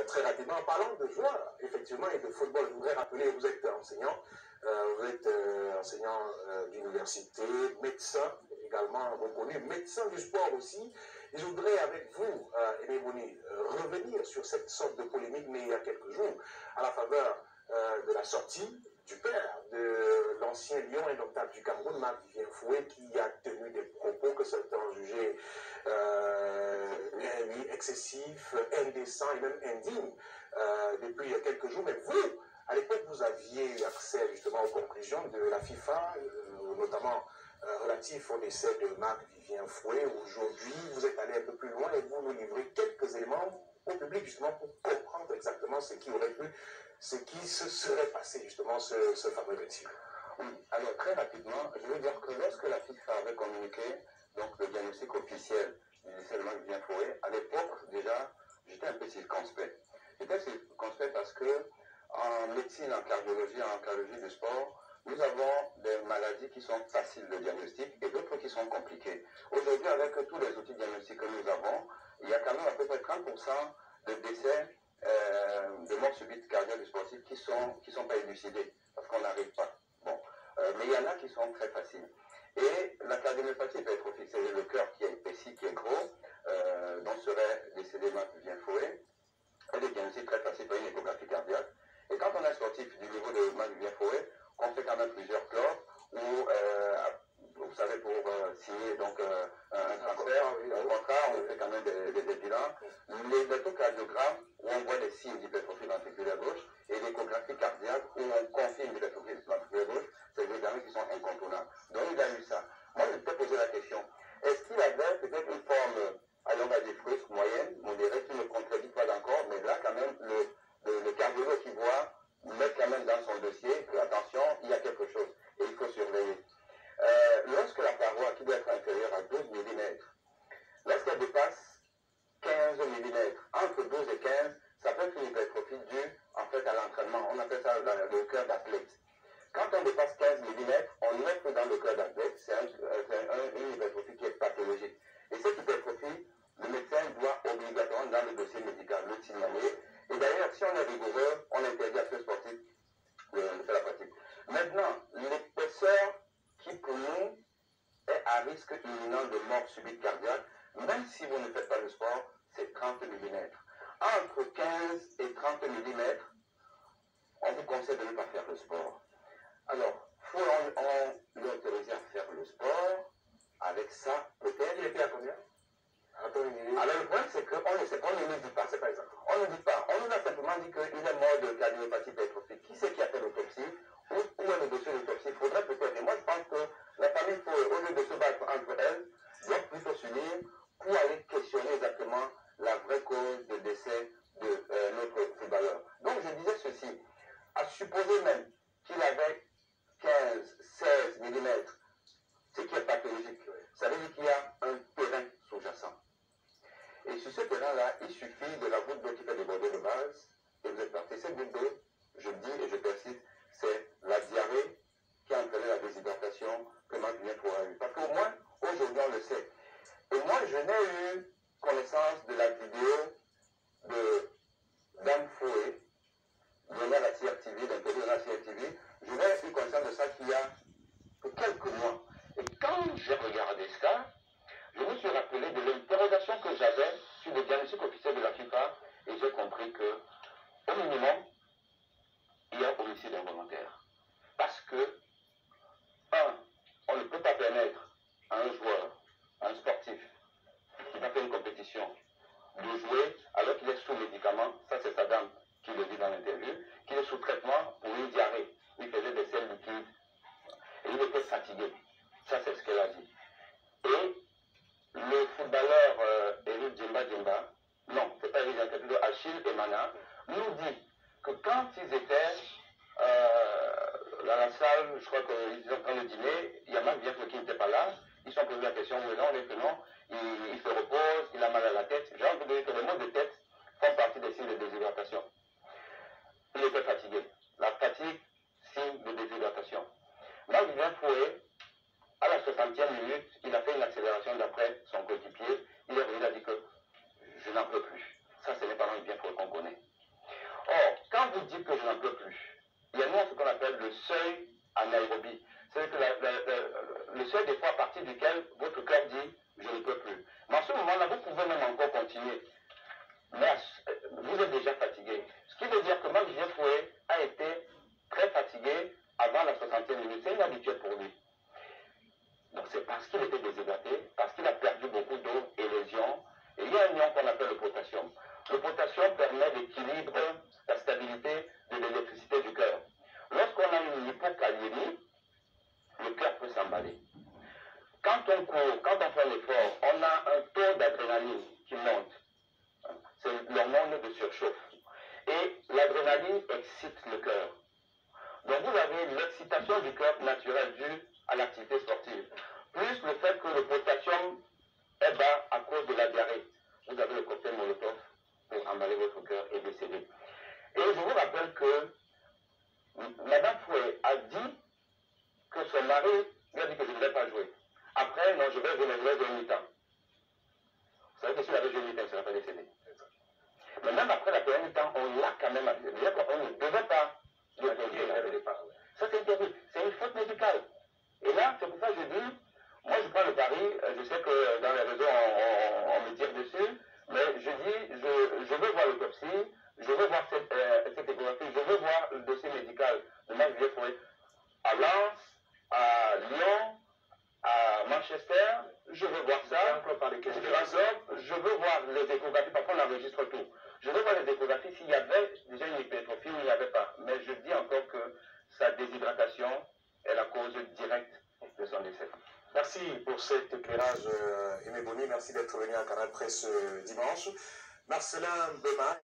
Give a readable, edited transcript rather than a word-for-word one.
Très rapidement, en parlant de joie, effectivement, et de football, je voudrais rappeler, vous êtes enseignant, enseignant d'université, médecin également reconnu, médecin du sport aussi. Et je voudrais avec vous, Aimé Boni, revenir sur cette sorte de polémique née il y a quelques jours, à la faveur de la sortie du père de l'ancien lion indomptable du Cameroun, Marc-Vivien Foué, qui a tenu des propos que certains ont jugés excessifs, indécents et même indignes depuis quelques jours. Mais vous, à l'époque, vous aviez eu accès justement aux conclusions de la FIFA, notamment relatif au décès de Marc-Vivien Foué. Aujourd'hui, vous êtes allé un peu plus loin et vous nous livrez quelques éléments au public justement pour comprendre exactement ce qui aurait pu, ce qui se serait passé justement ce fameux récit. Oui, alors très rapidement, je veux dire que lorsque la FIFA avait communiqué donc, le diagnostic officiel du décès de Marc-Vivien Foué, à l'époque déjà, j'étais un peu circonspect. J'étais circonspect parce que en médecine, en cardiologie du sport, nous avons des maladies qui sont faciles de diagnostic et d'autres qui sont compliquées. Aujourd'hui, avec tous les outils diagnostiques que nous avons, il y a quand même à peu près 30% de décès de morts subites cardiaques du sportif qui sont pas élucidés parce qu'on n'arrive pas. Bon. Mais il y en a qui sont très faciles. Et la cardiomyopathie peut être fixée. Le cœur qui est épaissi, qui est gros, dont serait décédé Marc-Vivien Foué, et des diagnostics très faciles par une échographie cardiaque. Et quand on est sportif du niveau de Marc-Vivien Foué, on fait quand même plusieurs clubs où, vous savez, pour signer donc, un transfert, un contrat, on fait quand même des bilans. L'électrocardiogrammes, où on voit des signes d'hypertrophie ventriculaire gauche, et l'échographie cardiaque, où on confirme l'hypertrophie ventriculaire gauche, c'est des examens qui sont incontournables. Donc il a eu ça. Moi, je peux poser la question, est-ce qu'il avait peut-être une forme, allons, on va dire, frusque, moyenne, modérée, qui ne contredit pas encore, mais là, quand même, le cardiologue qui voit mettre quand même dans son dossier que, attention, il y a quelque chose, et il faut surveiller. Lorsque la paroi, qui doit être inférieure à 12 mm, lorsqu'elle dépasse 15 mm, entre 12 et 15, ça peut être une hypertrophie due en fait à l'entraînement. On appelle ça le cœur d'athlète. Quand on dépasse 15 mm, on met que dans le cœur d'athlète, c'est une hypertrophie qui est pathologique. Et cette hypertrophie, le médecin doit obligatoirement dans le dossier médical le signaler. Et d'ailleurs, si on est rigoureux, on interdit à ce sportif de faire la pratique. Maintenant, l'épaisseur qui pour nous est à risque imminent de mort subite cardiaque, même si vous ne faites pas le sport, c'est 30 mm. Entre 15 et 30 mm, on vous conseille de ne pas faire le sport. Alors, faut-on l'autoriser à faire le sport? Avec ça, peut-être. Il était à combien? Alors, le problème, c'est qu'on ne sait pas, on ne nous dit pas, c'est pas exemple. On ne dit pas. On nous a simplement dit qu'il est mort de cardiomyopathie hypertrophique. Qui c'est qui a fait l'autopsie? Où est le dossier d'autopsie? Il faudrait peut-être. Et moi, je pense que la famille, au lieu de se battre entre elles, doit plutôt s'unir pour aller questionner exactement la vraie cause de décès de notre footballeur. Donc, je disais ceci. À supposer même qu'il avait 15, 16 mm, ce qui est pathologique, ça veut dire qu'il y a un terrain sous-jacent. Et sur ce terrain-là, il suffit de la goutte d'eau qui fait déborder de base, et vous êtes parti. Cette goutte d'eau, je dis et je persiste, c'est la diarrhée qui a entraîné la déshydratation que Marc-Vivien Foué a eu. Parce qu'au moins, aujourd'hui, on le sait. Et moi, je n'ai eu connaissance de la vidéo de Dan Foué, donnée à la CRTV, d'interview à la CRTV. Je n'ai eu connaissance de ça qu'il y a quelques mois. Et quand j'ai regardé ça, je me suis rappelé de l'interrogation que j'avais sur le diagnostic officiel de la FIFA et j'ai compris que, au minimum, il y a homicide involontaire. Parce que, on ne peut pas permettre à un joueur, à un sportif, qui n'a fait une compétition, de jouer alors qu'il est sous médicament. Ça, c'est sa dame qui le dit dans l'interview, qu'il est sous traitement pour une diarrhée. Il faisait des selles liquides et il était fatigué. Ça, c'est ce qu'elle a dit. Et le footballeur Eric Djemba, non, c'est pas Eric Djemba, c'est plutôt Achille Emana, nous dit que quand ils étaient dans la salle, je crois qu'ils étaient en train de dîner, il y a même bien qui n'était pas là, ils sont posés la question, oui, non, on est que non, il se repose, il a mal à la tête. J'ai envie de dire que les maux de tête font partie des signes de déshydratation. Il était fatigué. La fatigue, signe de déshydratation. Marc-Vivien Foué, à la 60e minute, il a fait une accélération d'après son coéquipier. Il est revenu, il a dit que je n'en peux plus. Ça, ce n'est pas Marc-Vivien Foué qu'on connaît. vous dites que je n'en peux plus, il y a nous ce qu'on appelle le seuil anaérobie. C'est que le seuil des fois à partir duquel votre cœur dit je ne peux plus. Mais en ce moment-là, vous pouvez même encore continuer. Mais vous êtes déjà fatigué. Ce qui veut dire que Marc Julien Fouet a été très fatigué avant la 60e minute. C'est une habitude pour lui. Donc c'est parce qu'il était déshydraté, parce qu'il a perdu beaucoup d'eau et les ions. Et il y a un ion qu'on appelle le potassium. Le potassium permet d'équilibrer la stabilité de l'électricité du cœur. Lorsqu'on a une hypokaliémie, le cœur peut s'emballer. Quand on court, quand on fait un effort, on a un taux d'adrénaline qui monte. C'est l'hormone de surchauffe. Et l'adrénaline excite le cœur. Donc vous avez l'excitation du cœur naturelle due à l'activité sportive. Plus le fait que le potassium est bas à cause de la diarrhée. Vous avez le cocktail Molotov pour emballer votre cœur et décéder. Et je vous rappelle que Madame Fouet a dit que son mari lui a dit que je ne vais pas jouer. Après, non, je vais jouer une mi-temps. Vous savez que s'il avait joué une mi-temps, il ne serait pas décédé. Mais même après la première mi-temps, on l'a quand même avisé. C'est-à-dire qu'on ne devait pas l'autoriser. Ça, c'est interdit. C'est une faute médicale. Et là, c'est pour ça que je dis, moi, je prends le pari. Je sais que dans les réseaux, on me tire dessus. Mais je dis, je veux voir l'autopsie. Je veux voir cette échographie. Je veux voir le dossier médical de Marc Julien Fouet à Lens, à Lyon, à Manchester. Je veux voir ça. Je veux voir les échographies. Parfois, on enregistre tout. Je veux voir les échographies s'il y avait déjà une hypertrophie ou il n'y avait pas. Mais je dis encore que sa déshydratation est la cause directe de son décès. Merci pour cet éclairage, Aimé Boni. Merci d'être venu à Canal Presse dimanche. Marcelin Bema.